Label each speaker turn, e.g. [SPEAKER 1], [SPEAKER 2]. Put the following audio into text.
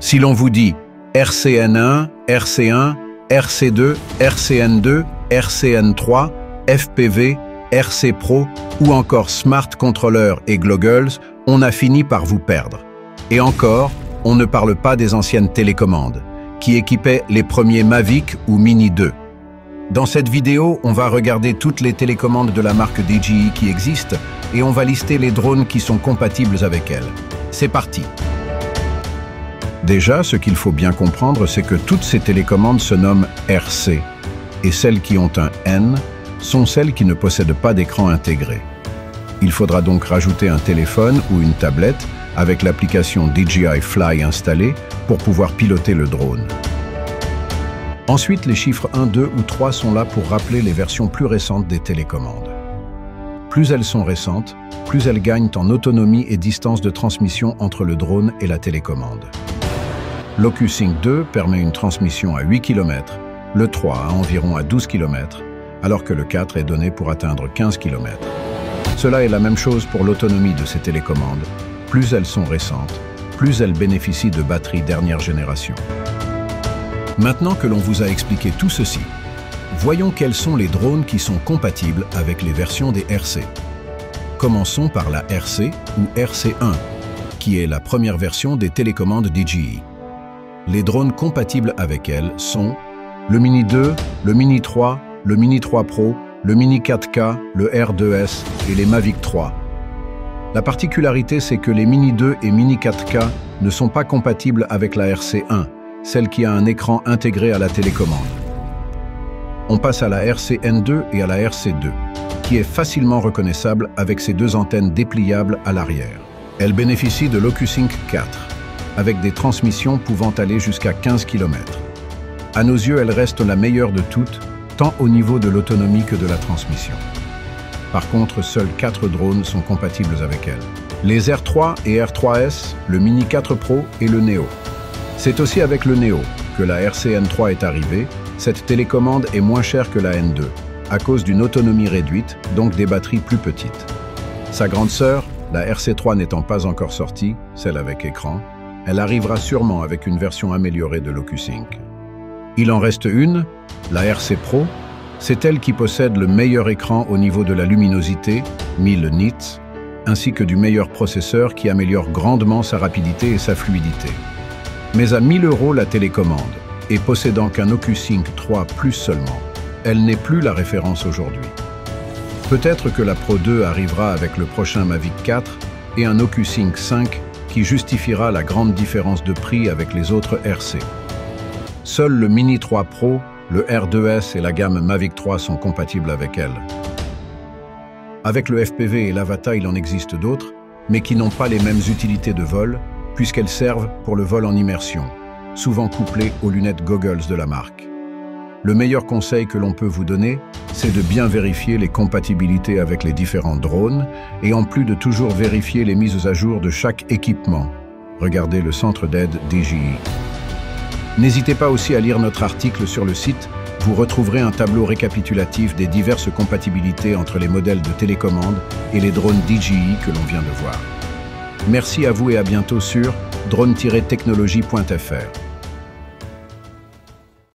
[SPEAKER 1] Si l'on vous dit RCN1, RC1, RC2, RCN2, RCN3, FPV, RC Pro ou encore Smart Controller et Goggles, on a fini par vous perdre. Et encore, on ne parle pas des anciennes télécommandes, qui équipaient les premiers Mavic ou Mini 2. Dans cette vidéo, on va regarder toutes les télécommandes de la marque DJI qui existent et on va lister les drones qui sont compatibles avec elles. C'est parti! Déjà, ce qu'il faut bien comprendre, c'est que toutes ces télécommandes se nomment RC, et celles qui ont un N sont celles qui ne possèdent pas d'écran intégré. Il faudra donc rajouter un téléphone ou une tablette avec l'application DJI Fly installée pour pouvoir piloter le drone. Ensuite, les chiffres 1, 2 ou 3 sont là pour rappeler les versions plus récentes des télécommandes. Plus elles sont récentes, plus elles gagnent en autonomie et distance de transmission entre le drone et la télécommande. L'OcuSync 2 permet une transmission à 8 km, le 3 à environ à 12 km, alors que le 4 est donné pour atteindre 15 km. Cela est la même chose pour l'autonomie de ces télécommandes. Plus elles sont récentes, plus elles bénéficient de batteries dernière génération. Maintenant que l'on vous a expliqué tout ceci, voyons quels sont les drones qui sont compatibles avec les versions des RC. Commençons par la RC ou RC1, qui est la première version des télécommandes DJI. Les drones compatibles avec elle sont le Mini 2, le Mini 3, le Mini 3 Pro, le Mini 4K, le R2S et les Mavic 3. La particularité, c'est que les Mini 2 et Mini 4K ne sont pas compatibles avec la RC1, celle qui a un écran intégré à la télécommande. On passe à la RCN2 et à la RC2, qui est facilement reconnaissable avec ses deux antennes dépliables à l'arrière. Elle bénéficie de l'OcuSync 4, avec des transmissions pouvant aller jusqu'à 15 km. À nos yeux, elle reste la meilleure de toutes, tant au niveau de l'autonomie que de la transmission. Par contre, seuls 4 drones sont compatibles avec elle. Les R3 et R3S, le Mini 4 Pro et le Neo. C'est aussi avec le Neo que la RCN3 est arrivée. Cette télécommande est moins chère que la N2, à cause d'une autonomie réduite, donc des batteries plus petites. Sa grande sœur, la RC3 n'étant pas encore sortie, celle avec écran, elle arrivera sûrement avec une version améliorée de l'OcuSync. Il en reste une, la RC Pro. C'est elle qui possède le meilleur écran au niveau de la luminosité, 1000 nits, ainsi que du meilleur processeur qui améliore grandement sa rapidité et sa fluidité. Mais à 1000 € la télécommande, et possédant qu'un OcuSync 3 Plus seulement, elle n'est plus la référence aujourd'hui. Peut-être que la Pro 2 arrivera avec le prochain Mavic 4 et un OcuSync 5 qui justifiera la grande différence de prix avec les autres RC. Seul le Mini 3 Pro, le R2S et la gamme Mavic 3 sont compatibles avec elle. Avec le FPV et l'Avata, il en existe d'autres, mais qui n'ont pas les mêmes utilités de vol, puisqu'elles servent pour le vol en immersion, souvent couplées aux lunettes Goggles de la marque. Le meilleur conseil que l'on peut vous donner, c'est de bien vérifier les compatibilités avec les différents drones et en plus de toujours vérifier les mises à jour de chaque équipement. Regardez le centre d'aide DJI. N'hésitez pas aussi à lire notre article sur le site, vous retrouverez un tableau récapitulatif des diverses compatibilités entre les modèles de télécommande et les drones DJI que l'on vient de voir. Merci à vous et à bientôt sur drone-technologie.fr.